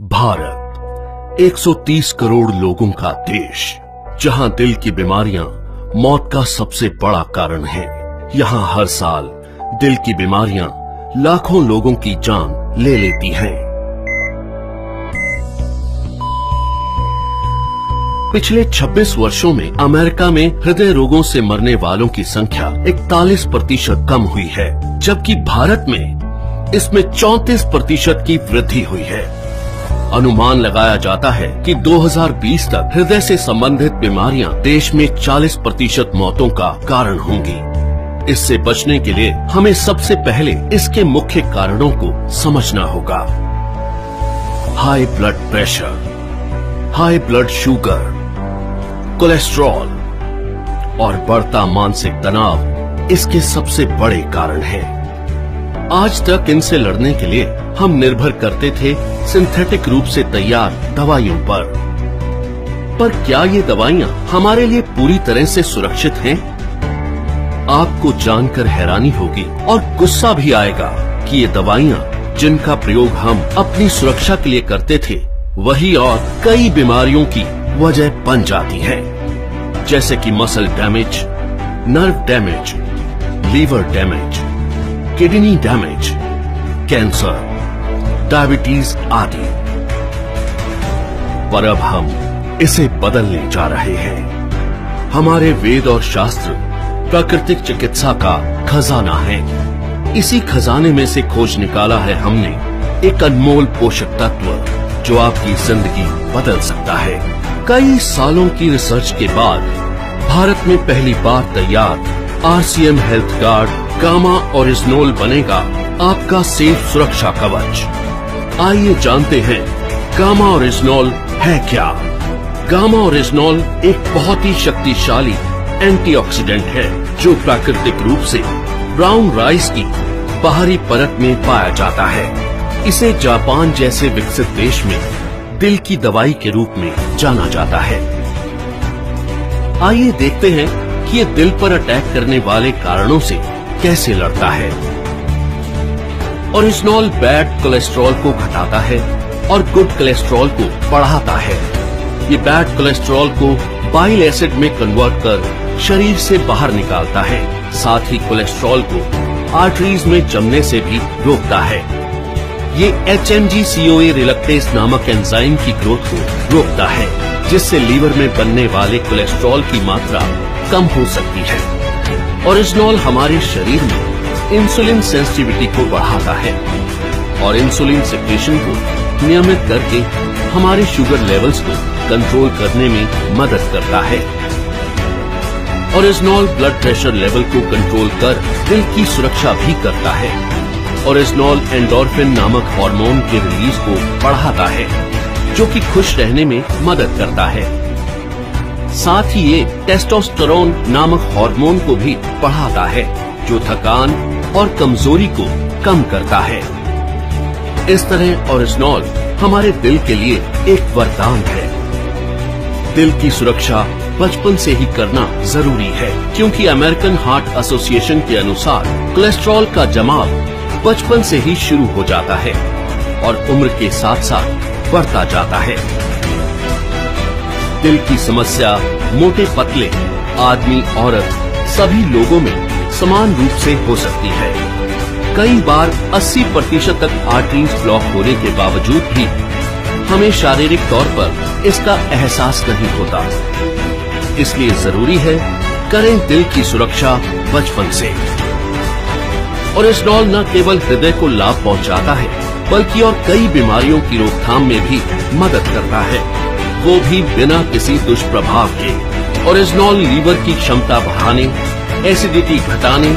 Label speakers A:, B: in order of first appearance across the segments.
A: भारत 130 करोड़ लोगों का देश, जहां दिल की बीमारियां मौत का सबसे बड़ा कारण है। यहां हर साल दिल की बीमारियां लाखों लोगों की जान ले लेती हैं। पिछले 26 वर्षों में अमेरिका में हृदय रोगों से मरने वालों की संख्या 41% कम हुई है, जबकि भारत में इसमें 34% की वृद्धि हुई है। अनुमान लगाया जाता है कि 2020 तक हृदय से संबंधित बीमारियां देश में 40% मौतों का कारण होंगी। इससे बचने के लिए हमें सबसे पहले इसके मुख्य कारणों को समझना होगा। High blood pressure, high blood sugar, cholesterol और बढ़ता मानसिक तनाव इसके सबसे बड़े कारण हैं। आज तक इनसे लड़ने के लिए हम निर्भर करते थे सिंथेटिक रूप से तैयार दवाइयों पर क्या ये दवाइयां हमारे लिए पूरी तरह से सुरक्षित हैं? आपको जानकर हैरानी होगी और गुस्सा भी आएगा कि ये दवाइयां जिनका प्रयोग हम अपनी सुरक्षा के लिए करते थे, वही और कई बीमारियों की वजह बन जाती हैं, जैसे कि muscle damage, nerve damage, liver damage, kidney damage, cancer, diabetes आदि। पर अब हम इसे बदलने जा रहे हैं। हमारे वेद और शास्त्र प्राकृतिक चिकित्सा का खजाना है। इसी खजाने में से खोज निकाला है हमने एक अनमोल पोषक तत्व जो आपकी जिंदगी बदल सकता है। कई सालों की रिसर्च के बाद भारत में पहली बार तैयार RCM हेल्थ गार्ड गामा ओरिजिनोल बनेगा आपका सेफ सुरक्षा कवच। आइए जानते हैं गामा ओरिजिनोल है क्या। गामा ओरिजिनोल एक बहुत ही शक्तिशाली एंटीऑक्सीडेंट है जो प्राकृतिक रूप से ब्राउन राइस की बाहरी परत में पाया जाता है। इसे जापान जैसे विकसित देश में दिल की दवाई के रूप में जाना जाता है। आइए देखते हैं कि ये दिल पर अटैक करने वाले कारणों से कैसे लड़ता है। ओरिजिनोल बैड कोलेस्ट्रॉल को घटाता है और गुड कोलेस्ट्रॉल को बढ़ाता है। ये बैड कोलेस्ट्रॉल को बाइल एसिड में कन्वर्ट कर शरीर से बाहर निकालता है। साथ ही कोलेस्ट्रॉल को आर्टरीज में जमने से भी रोकता है। ये HMG-CoA रिलक्टेस नामक एंजाइम की ग्रोथ को रोकता है, जिससे लीवर में बनने वाले कोलेस्ट्रॉल की मात्रा कम हो सकती है। ओरिजिनोल हमारे शरीर में इंसुलिन सेंसिटिविटी को बढ़ाता है और इंसुलिन सिक्रेशन को नियमित करके हमारे शुगर लेवल्स को कंट्रोल करने में मदद करता है। ओरिजिनोल ब्लड प्रेशर लेवल को कंट्रोल कर दिल की सुरक्षा भी करता है। ओरिजिनोल एंडोर्फिन नामक हार्मोन के रिलीज को बढ़ाता है, जो कि खुश रहने में मदद करता है। साथ ही ये टेस्टोस्टेरोन नामक हार्मोन को भी बढ़ाता है, जो थकान और कमजोरी को कम करता है। इस तरह ओरिजिनोल हमारे दिल के लिए एक वरदान है। दिल की सुरक्षा बचपन से ही करना जरूरी है, क्योंकि अमेरिकन हार्ट एसोसिएशन के अनुसार कोलेस्ट्रॉल का जमाव बचपन से ही शुरू हो जाता है और उम्र के साथ साथ बढ़ता जाता है। दिल की समस्या मोटे पतले, आदमी औरत सभी लोगों में समान रूप से हो सकती है। कई बार 80% तक आर्टरीज ब्लॉक होने के बावजूद भी हमें शारीरिक तौर पर इसका एहसास नहीं होता। इसलिए जरूरी है करें दिल की सुरक्षा बचपन से। ओरिजिनोल न केवल हृदय को लाभ पहुंचाता है, बल्कि और कई बीमारियों की रोकथाम में भी मदद करता है, वो भी बिना किसी दुष्प्रभाव के। ओरिजिनोल लीवर की क्षमता बढ़ाने, एसिडिटी घटाने,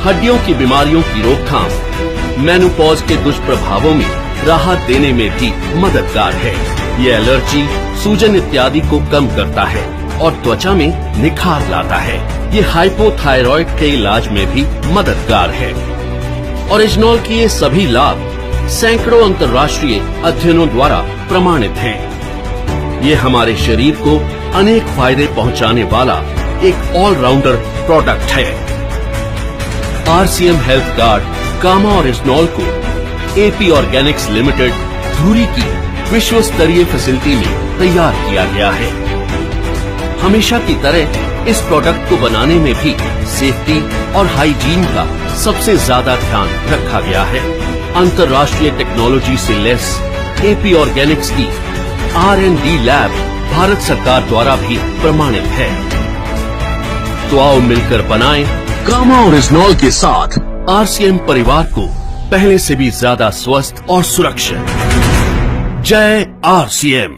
A: हड्डियों की बीमारियों की रोकथाम, मेनोपॉज के दुष्प्रभावों में राहत देने में भी मददगार है। ये एलर्जी, सूजन इत्यादि को कम करता है और त्वचा में निखार लाता है। ये हाइपोथायरॉइड के इलाज में भी मददगार है। ओरिजिनोल के ये सभी लाभ सैकड़ों अंतर्राष्ट्रीय अध्ययनों द्वारा प्रमाणित हैं। ये हमारे शरीर को अनेक फायदे पहुंचाने वाला एक ऑलराउंडर प्रोडक्ट है। RCM हेल्थ गार्ड गामा ओरिजिनोल को AP ऑर्गेनिक्स लिमिटेड धुरी की विश्व स्तरीय फैसिलिटी में तैयार किया गया है। हमेशा की तरह इस प्रोडक्ट को बनाने में भी सेफ्टी और हाइजीन का सबसे ज्यादा ध्यान रखा गया है। अंतर्राष्ट्रीय टेक्नोलॉजी से लैस एपी ऑर्गेनिक्स की R&D लैब भारत सरकार द्वारा भी प्रमाणित है। तो आओ मिलकर बनाएं गामा ओरिजिनॉल के साथ RCM परिवार को पहले से भी ज्यादा स्वस्थ और सुरक्षित। जय RCM।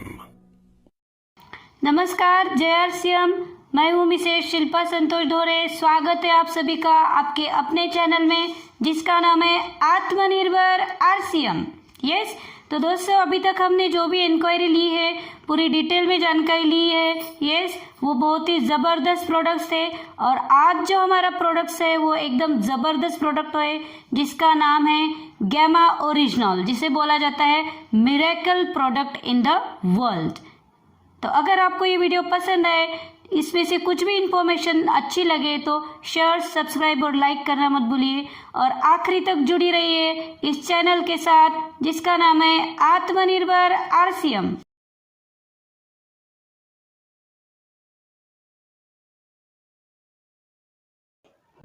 B: नमस्कार, जय RCM। मैं हूँ मिसेस शिल्पा संतोष ढोरे। स्वागत है आप सभी का आपके अपने चैनल में जिसका नाम है आत्मनिर्भर RCM। यस, तो दोस्तों अभी तक हमने जो भी इंक्वायरी ली है पूरी डिटेल में जानकारी ली है। यस, वो बहुत ही ज़बरदस्त प्रोडक्ट्स थे और आज जो हमारा प्रोडक्ट्स है वो एकदम ज़बरदस्त प्रोडक्ट है जिसका नाम है गामा ओरिजिनल, जिसे बोला जाता है miracle product in the world. तो अगर आपको ये वीडियो पसंद आए, इसमें से कुछ भी इंफॉर्मेशन अच्छी लगे तो शेयर, सब्सक्राइब और लाइक करना मत भूलिए और आखिरी तक जुड़ी रहिए इस चैनल के साथ जिसका नाम है आत्मनिर्भर RCM।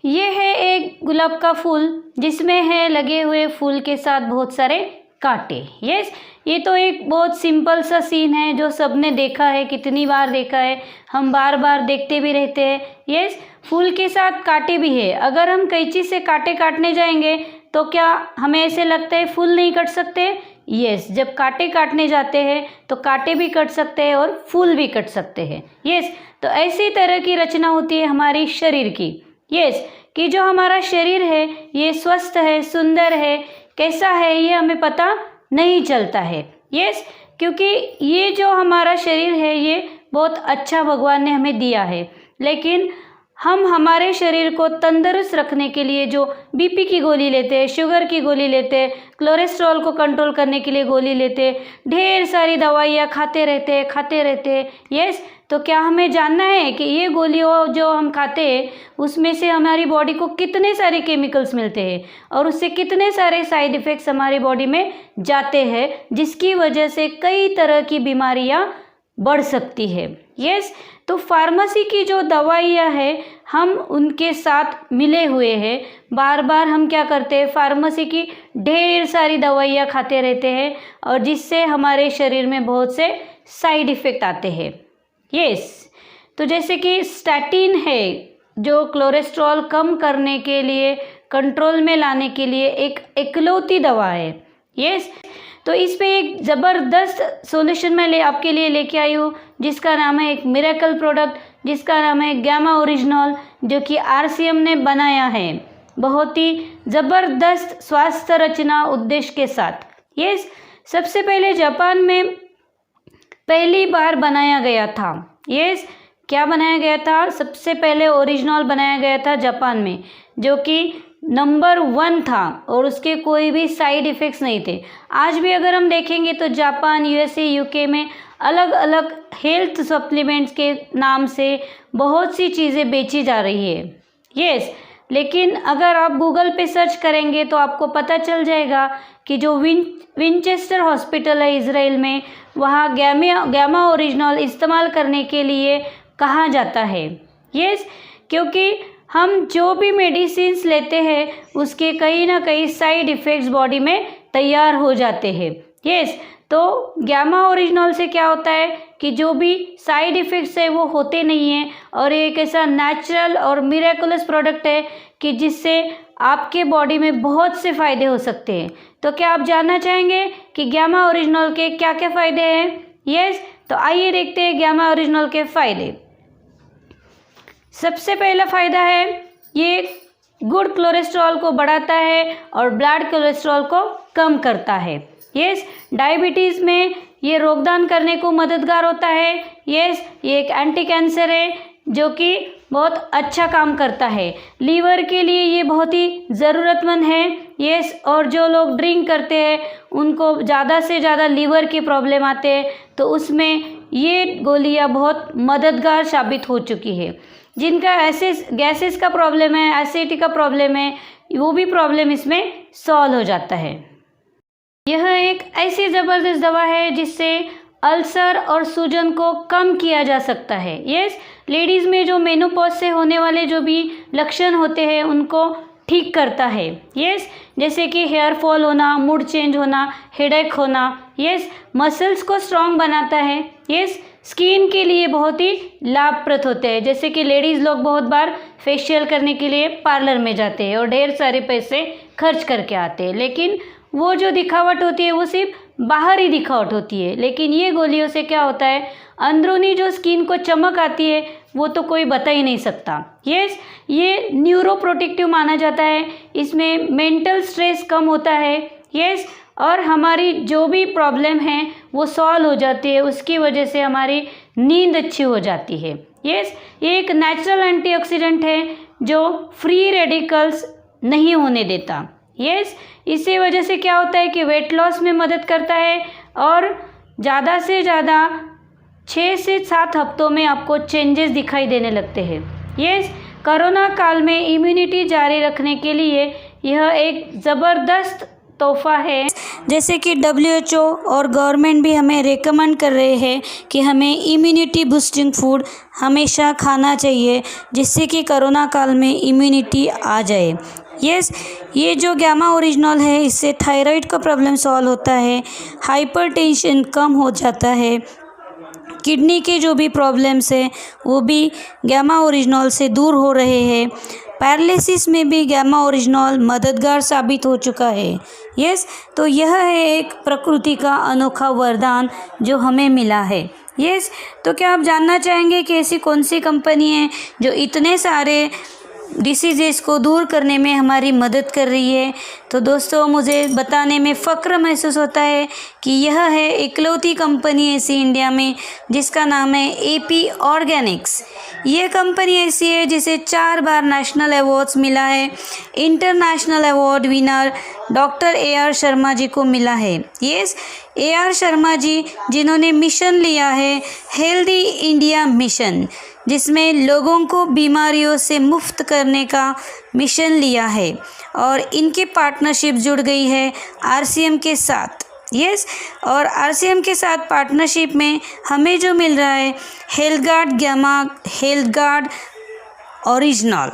B: ये है एक गुलाब का फूल जिसमें है लगे हुए फूल के साथ बहुत सारे कांटे। यस, ये तो एक बहुत सिंपल सा सीन है जो सबने देखा है, कितनी बार देखा है, हम बार बार देखते भी रहते हैं। यस, फूल के साथ कांटे भी है। अगर हम कैंची से कांटे काटने जाएंगे तो क्या हमें ऐसे लगता है फूल नहीं कट सकते? यस, जब कांटे काटने जाते हैं तो कांटे भी कट सकते हैं और फूल भी कट सकते हैं। यस, तो ऐसी तरह की रचना होती है हमारी शरीर की। यस, कि जो हमारा शरीर है ये स्वस्थ है, सुंदर है, कैसा है ये हमें पता नहीं चलता है। यस, क्योंकि ये जो हमारा शरीर है ये बहुत अच्छा भगवान ने हमें दिया है, लेकिन हम हमारे शरीर को तंदुरुस्त रखने के लिए जो बीपी की गोली लेते हैं, शुगर की गोली लेते हैं, कोलेस्ट्रॉल को कंट्रोल करने के लिए गोली लेते हैं, ढेर सारी दवाइयाँ खाते रहते हैं। यस, तो क्या हमें जानना है कि ये गोलियों जो हम खाते हैं उसमें से हमारी बॉडी को कितने सारे केमिकल्स मिलते हैं और उससे कितने सारे साइड इफ़ेक्ट्स हमारी बॉडी में जाते हैं जिसकी वजह से कई तरह की बीमारियां बढ़ सकती है। यस, तो फार्मेसी की जो दवाइयाँ हैं हम उनके साथ मिले हुए हैं। बार बार हम क्या करते हैं, फार्मेसी की ढेर सारी दवाइयाँ खाते रहते हैं और जिससे हमारे शरीर में बहुत से साइड इफ़ेक्ट आते हैं। यस, तो जैसे कि स्टैटिन है जो कोलेस्ट्रॉल कम करने के लिए, कंट्रोल में लाने के लिए एक इकलौती दवा है। यस, तो इस पे एक ज़बरदस्त सॉल्यूशन मैं आपके लिए लेके आई हूँ जिसका नाम है एक मिरेकल प्रोडक्ट जिसका नाम है गामा ओरिजिनल, जो कि RCM ने बनाया है बहुत ही ज़बरदस्त स्वास्थ्य रचना उद्देश्य के साथ। यस, सबसे पहले जापान में पहली बार बनाया गया था। यस, क्या बनाया गया था? सबसे पहले ओरिजिनल बनाया गया था जापान में, जो कि नंबर 1 था और उसके कोई भी साइड इफ़ेक्ट्स नहीं थे। आज भी अगर हम देखेंगे तो जापान, USA, UK में अलग अलग हेल्थ सप्लीमेंट्स के नाम से बहुत सी चीज़ें बेची जा रही है। यस, लेकिन अगर आप गूगल पे सर्च करेंगे तो आपको पता चल जाएगा कि जो विनचेस्टर हॉस्पिटल है इज़राइल में, वहाँ गामा ओरिजिनल इस्तेमाल करने के लिए कहा जाता है। यस, क्योंकि हम जो भी मेडिसिन्स लेते हैं उसके कहीं ना कहीं साइड इफ़ेक्ट्स बॉडी में तैयार हो जाते हैं। यस, तो गामा ओरिजिनल से क्या होता है कि जो भी साइड इफ़ेक्ट्स है वो होते नहीं हैं और एक ऐसा नेचुरल और मिरेकुलस प्रोडक्ट है कि जिससे आपके बॉडी में बहुत से फ़ायदे हो सकते हैं। तो क्या आप जानना चाहेंगे कि गामा ओरिजिनल के क्या क्या फ़ायदे हैं? यस, तो आइए देखते हैं गामा ओरिजिनल के फ़ायदे। सबसे पहला फ़ायदा है ये गुड कोलेस्ट्रॉल को बढ़ाता है और ब्लड कोलेस्ट्रॉल को कम करता है। यस, डायबिटीज़ में ये रोकथाम करने को मददगार होता है। यस, ये एक एंटी कैंसर है जो कि बहुत अच्छा काम करता है। लीवर के लिए ये बहुत ही ज़रूरतमंद है। यस, और जो लोग ड्रिंक करते हैं उनको ज़्यादा से ज़्यादा लीवर की प्रॉब्लम आते हैं, तो उसमें ये गोलियां बहुत मददगार साबित हो चुकी है। जिनका गैसेस का प्रॉब्लम है, एसिडिटी का प्रॉब्लम है, वो भी प्रॉब्लम इसमें सॉल्व हो जाता है। यह एक ऐसी ज़बरदस्त दवा है जिससे अल्सर और सूजन को कम किया जा सकता है। यस, लेडीज़ में जो मेनोपॉज से होने वाले जो भी लक्षण होते हैं उनको ठीक करता है। यस, जैसे कि हेयर फॉल होना, मूड चेंज होना, हेडेक होना। यस, मसल्स को स्ट्रॉन्ग बनाता है। यस, स्किन के लिए बहुत ही लाभप्रद होते हैं। जैसे कि लेडीज़ लोग बहुत बार फेशियल करने के लिए पार्लर में जाते हैं और ढेर सारे पैसे खर्च करके आते हैं, लेकिन वो जो दिखावट होती है वो सिर्फ बाहरी दिखावट होती है। लेकिन ये गोलियों से क्या होता है, अंदरूनी जो स्किन को चमक आती है वो तो कोई बता ही नहीं सकता। यस, ये न्यूरो प्रोटेक्टिव माना जाता है। इसमें मेंटल स्ट्रेस कम होता है। यस, और हमारी जो भी प्रॉब्लम है वो सॉल्व हो जाती है। उसकी वजह से हमारी नींद अच्छी हो जाती है। यस, ये एक नेचुरल एंटीऑक्सीडेंट है जो फ्री रेडिकल्स नहीं होने देता। यस, इसी वजह से क्या होता है कि वेट लॉस में मदद करता है और ज़्यादा से ज़्यादा 6 से 7 हफ्तों में आपको चेंजेस दिखाई देने लगते हैं। यस, कोरोना काल में इम्यूनिटी जारी रखने के लिए यह एक ज़बरदस्त तोहफा है। जैसे कि WHO और गवर्नमेंट भी हमें रेकमेंड कर रहे हैं कि हमें इम्यूनिटी बूस्टिंग फूड हमेशा खाना चाहिए, जिससे कि कोरोना काल में इम्यूनिटी आ जाए। यस, ये जो गामा ओरिजिनल है इससे थायराइड का प्रॉब्लम सॉल्व होता है, हाइपरटेंशन कम हो जाता है, किडनी के जो भी प्रॉब्लम्स है वो भी गामा ओरिजिनल से दूर हो रहे हैं। पैरालिसिस में भी गामा ओरिजिनल मददगार साबित हो चुका है। यस, तो यह है एक प्रकृति का अनोखा वरदान जो हमें मिला है। यस, तो क्या आप जानना चाहेंगे कि ऐसी कौन सी कंपनी है जो इतने सारे डिसीजेस को दूर करने में हमारी मदद कर रही है? तो दोस्तों, मुझे बताने में फ़ख्र महसूस होता है कि यह है इकलौती कंपनी ऐसी इंडिया में जिसका नाम है AP ऑर्गेनिक्स। ये कंपनी ऐसी है जिसे 4 बार नेशनल अवार्ड्स मिला है। International award winner doctor AR Sharma ji को मिला है। यस, AR शर्मा जी जिन्होंने मिशन लिया है हेल्दी इंडिया मिशन, जिसमें लोगों को बीमारियों से मुक्त करने का मिशन लिया है और इनकी पार्टनरशिप जुड़ गई है RCM के साथ। यस, और RCM के साथ पार्टनरशिप में हमें जो मिल रहा है health guard gamma health guard original.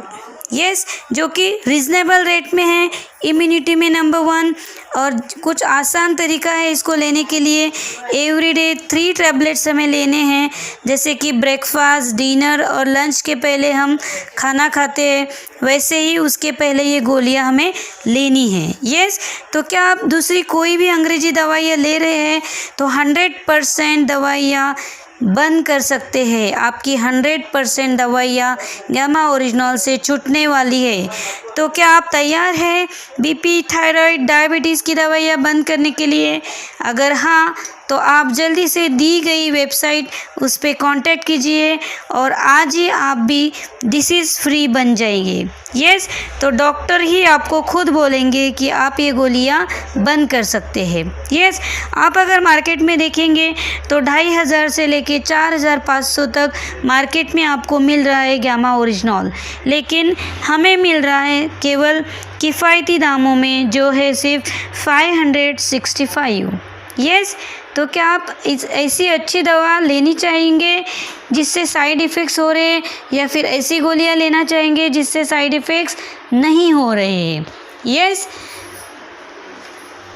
B: Yes, जो कि रिजनेबल रेट में है, इम्यूनिटी में नंबर 1 और कुछ आसान तरीका है इसको लेने के लिए। एवरीडे 3 टैबलेट्स हमें लेने हैं, जैसे कि ब्रेकफास्ट, डिनर और लंच के पहले हम खाना खाते हैं, वैसे ही उसके पहले ये गोलियां हमें लेनी है। यस, तो क्या आप दूसरी कोई भी अंग्रेजी दवाइयाँ ले रहे हैं तो 100% दवाइयाँ बंद कर सकते हैं। आपकी 100% दवाइयाँ गामा ओरिजिनल से छूटने वाली है। तो क्या आप तैयार हैं BP, थायराइड, डायबिटीज़ की दवाइयाँ बंद करने के लिए? अगर हाँ, तो आप जल्दी से दी गई वेबसाइट उस पर कांटेक्ट कीजिए और आज ही आप भी डिसीज़ फ्री बन जाएंगे। यस, तो डॉक्टर ही आपको खुद बोलेंगे कि आप ये गोलियां बंद कर सकते हैं। यस, आप अगर मार्केट में देखेंगे तो 2500 से लेके 4500 तक मार्केट में आपको मिल रहा है गामा ओरिजिनल, लेकिन हमें मिल रहा है केवल किफ़ायती दामों में, जो है सिर्फ 565। यस, तो क्या आप ऐसी अच्छी दवा लेनी चाहेंगे जिससे साइड इफ़ेक्ट्स हो रहे हैं, या फिर ऐसी गोलियां लेना चाहेंगे जिससे साइड इफ़ेक्ट्स नहीं हो रहे हैं? यस,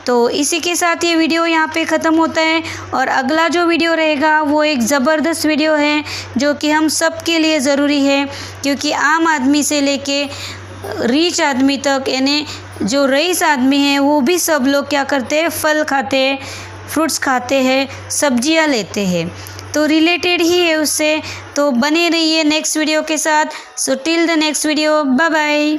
B: तो इसी के साथ ये वीडियो यहाँ पे ख़त्म होता है और अगला जो वीडियो रहेगा वो एक ज़बरदस्त वीडियो है जो कि हम सब के लिए ज़रूरी है, क्योंकि आम आदमी से लेके रीच आदमी तक, यानी जो रईस आदमी हैं वो भी सब लोग क्या करते हैं, फल खाते हैं, फ्रूट्स खाते हैं, सब्जियां लेते हैं, तो रिलेटेड ही है उससे। तो बने रहिए नेक्स्ट वीडियो के साथ। So till the next video, bye bye.